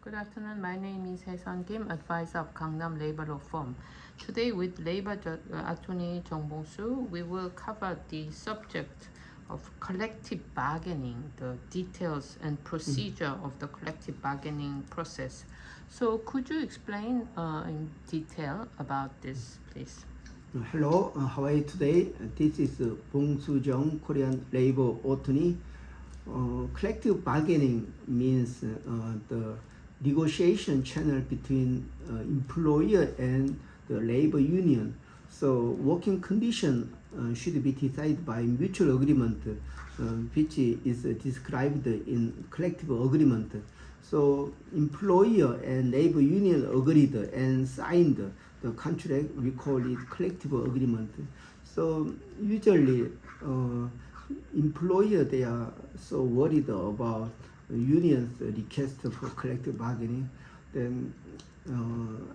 Good afternoon. My name is Hae-sun Kim, advisor of Gangnam Labor Law Firm. Today with Labor Attorney Jung Bong-soo, we will cover the subject of collective bargaining, the details and procedure of the collective bargaining process. So could you explain in detail about this, please? Hello, how are you today? This is Bong Soo-jung, Korean labor attorney. Collective bargaining means the negotiation channel between employer and the labor union. So working condition should be decided by mutual agreement, which is described in collective agreement. So employer and labor union agreed and signed the contract. We call it collective agreement. So usually employer, they are so worried about unions request for collective bargaining. Then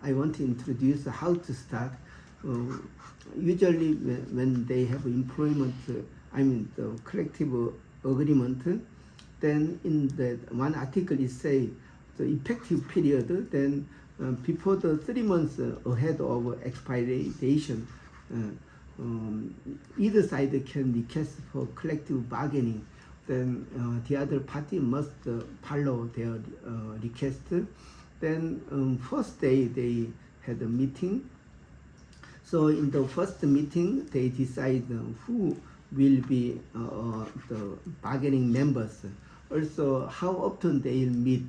I want to introduce how to start. Usually when they have employment, the collective agreement, then in that one article it say the effective period, then before the 3 months ahead of expiration, either side can request for collective bargaining. Then the other party must follow their request. Then first day they had a meeting. So in the first meeting, they decide who will be the bargaining members. Also, how often they will meet.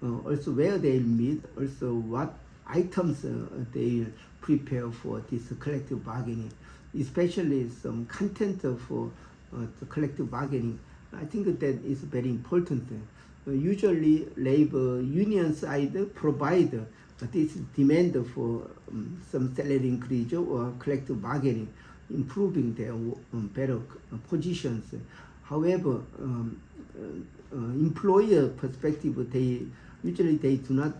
Also, where they will meet. Also, what items they prepare for this collective bargaining. Especially some content for the collective bargaining. I think that is very important. Usually, labor union side provide this demand for some salary increase or collective bargaining, improving their better positions. However, employer perspective, they usually do not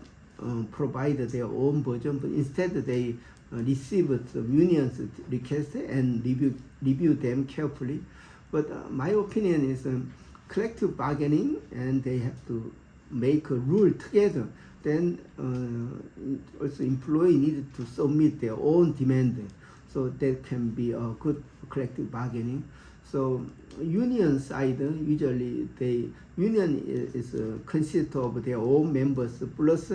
provide their own version, but instead they receive the union's request and review them carefully. But my opinion is collective bargaining, and they have to make a rule together. Then also employee needed to submit their own demand, so that can be a good collective bargaining. So union side, usually the union is consists of their own members plus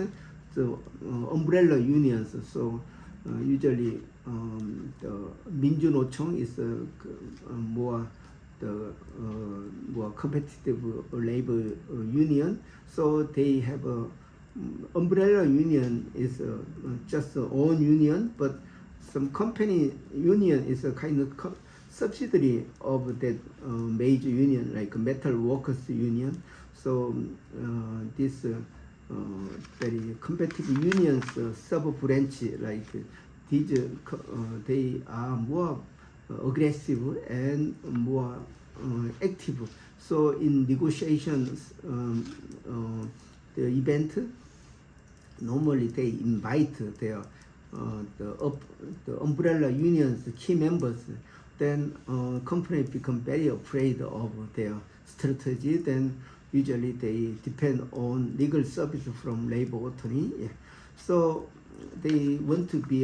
the umbrella unions. So usually the 민주노총 is more the more competitive labor union. So they have a umbrella union is just their own union, but some company union is a kind of subsidiary of that major union, like metal workers union. So this very competitive unions sub-branch, like these, they are more aggressive and more active. So in negotiations, the event, normally they invite their the umbrella unions key members. Then company become very afraid of their strategy. Then usually they depend on legal service from labor attorney. Yeah. So they want to be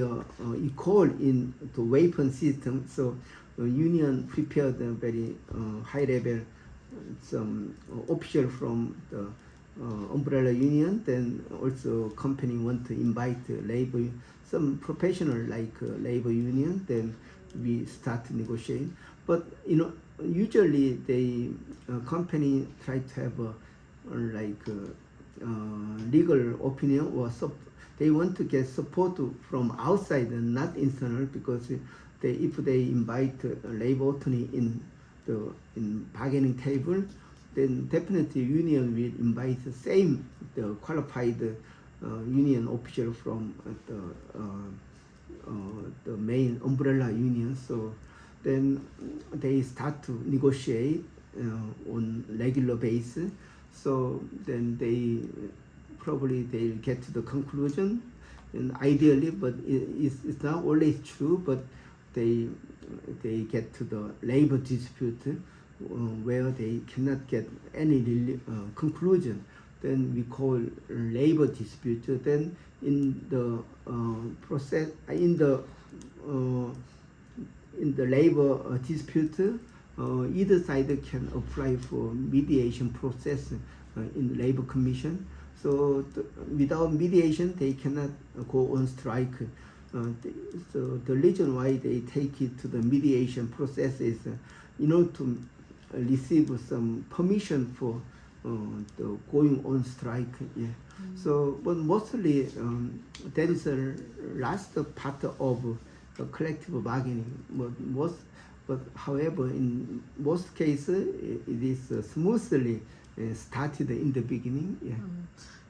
equal in the weapon system. So union prepared a very high level some official from the umbrella union. Then also company want to invite labor, some professional like labor union. Then we start negotiating. But usually the company try to have legal opinion, or they want to get support from outside and not internal, because if they invite labor attorney in bargaining table, then definitely union will invite the same qualified union official from the main umbrella union. So then they start to negotiate on regular basis. So then they probably they'll get to the conclusion, and ideally, but it's not always true, but they get to the labor dispute where they cannot get any conclusion. then we call labor dispute. Then in the process, in the labor dispute, either side can apply for mediation process in the labor commission. So without mediation, they cannot go on strike. So the reason why they take it to the mediation process is, to receive some permission for the going on strike. Yeah. So, but mostly that is the last part of collective bargaining. But however, in most cases, it is smoothly started in the beginning. Yeah.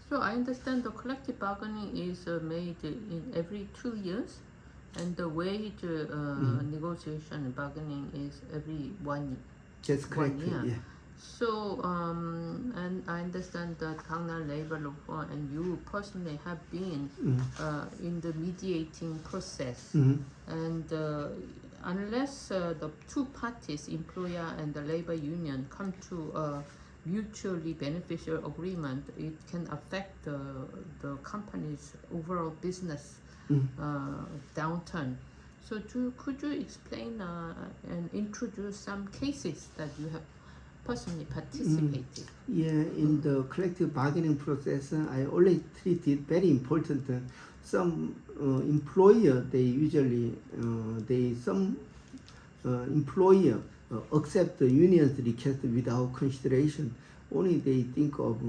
So I understand the collective bargaining is made in every 2 years, and the wage negotiation and bargaining is every 1 year. That's correct. 1 year. Yeah. So, and I understand that Gangnam Labor Law Firm and you personally have been in the mediating process. And unless the two parties, employer and the labor union, come to a mutually beneficial agreement, it can affect the company's overall business downturn. So could you explain and introduce some cases that you have personally participated? Yeah, in the collective bargaining process, I always treat it very important. Some employer, they usually, some employer accept the union's request without consideration. Only they think of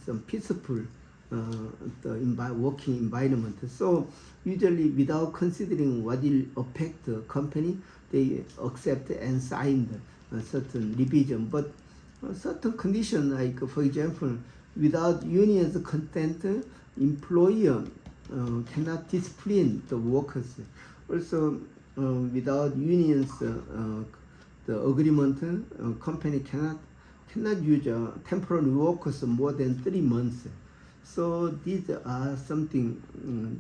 some peaceful working environment. So usually without considering what will affect the company, they accept and sign a certain revision. But certain condition, like for example, without union's consent, employer cannot discipline the workers. Also, without union's the agreement, company cannot use temporary workers more than 3 months. So these are something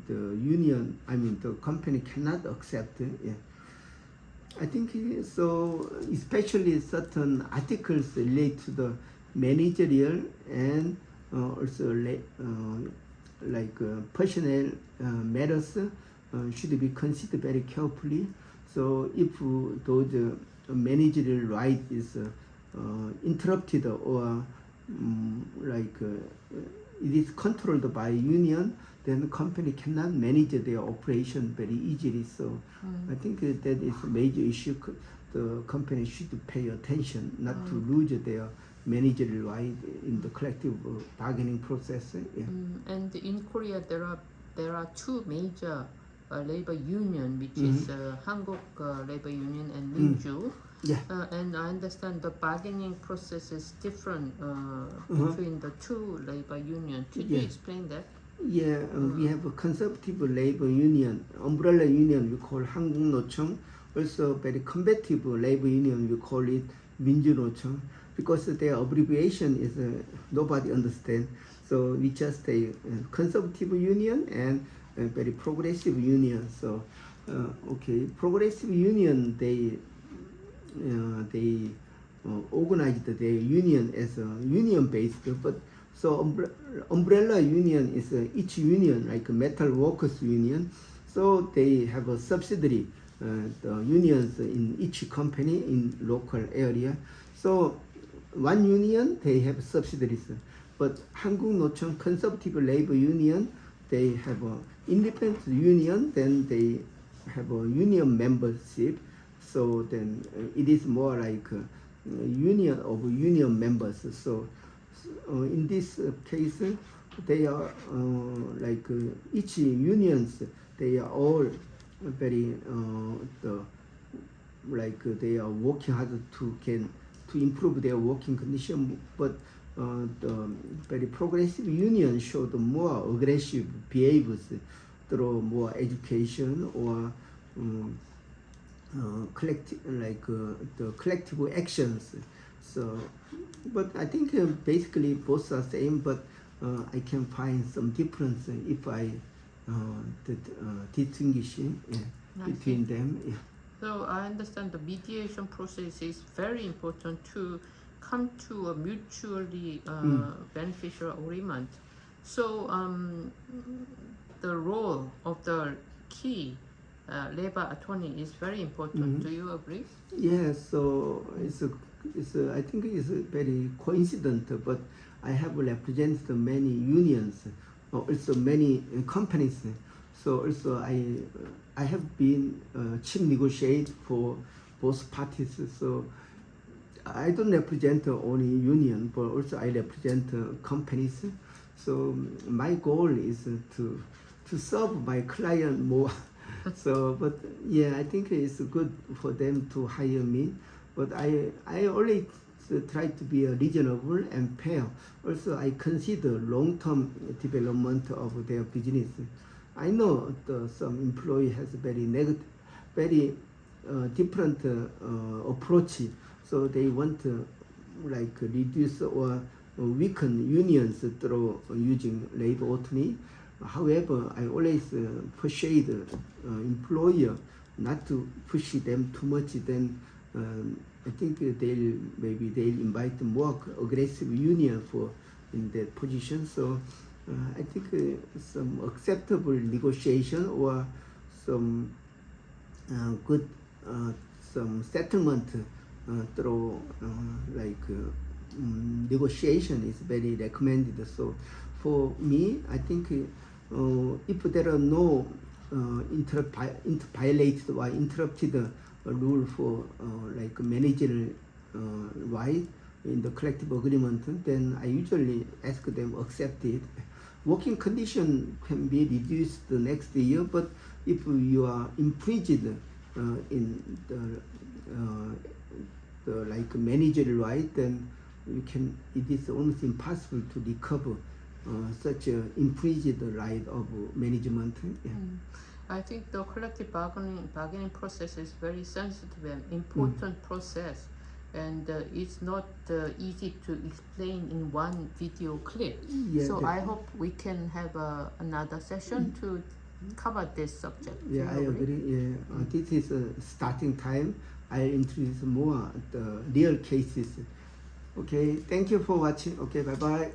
the company cannot accept. Yeah. I think so, especially certain articles relate to the managerial and also personnel matters should be considered very carefully. So if those managerial right is interrupted or it is controlled by union, then the company cannot manage their operation very easily. So I think that is a major issue. The company should pay attention not to lose their managerial right in the collective bargaining process. Yeah. And in Korea, there are two major labor union, which is Hankook Labor Union and Minju. Yeah. And I understand the bargaining process is different between the two labor unions. Could you explain that? Yeah, we have a conservative labor union, umbrella union we call 한국노총. Also very combative labor union we call it 민주노총, because their abbreviation is nobody understand. So we just a conservative union and a very progressive union. So progressive union, they organized their union as a union based, but so umbrella union is each union, like a metal workers union. So they have a subsidiary, the unions in each company in local area. So one union, they have subsidiaries. But 한국노총 conservative labor union, they have an independent union, then they have a union membership. So then it is more like a union of union members. So in this case, they are each unions, they are all very they are working hard to improve their working condition. But the very progressive union showed more aggressive behaviors through more education or the collective actions. So, but I think basically both are same, but I can find some difference if I distinguish between them. Yeah. So I understand the mediation process is very important to come to a mutually beneficial agreement. So the role of the key labor attorney is very important. Do you agree? Yes, so I think it's very coincident, but I have represented many unions, also many companies. So also I have been chief negotiator for both parties. So I don't represent only union, but also I represent companies. So my goal is to serve my client more. So, but yeah, I think it's good for them to hire me. But I always try to be reasonable and fair. Also, I consider long-term development of their business. I know some employee has very negative, very different approach. So they want to like reduce or weaken unions through using labor attorney. However, I always persuade employer not to push them too much. Then I think they'll invite more aggressive union for in that position. So I think some acceptable negotiation or some good some settlement through negotiation is very recommended. So for me, I think if there are no violated or interrupted rule for like managerial right in the collective agreement, then I usually ask them accept it. Working condition can be reduced the next year, but if you are impinged in the like managerial right, then it is almost impossible to recover such a infringed right of management. Yeah. I think the collective bargaining process is very sensitive and important process, and it's not easy to explain in one video clip. Yeah, so I hope we can have another session to cover this subject. Do Yeah, I you agree. Yeah. This is a starting time. I introduce more the real cases. Okay, thank you for watching. Okay, bye bye.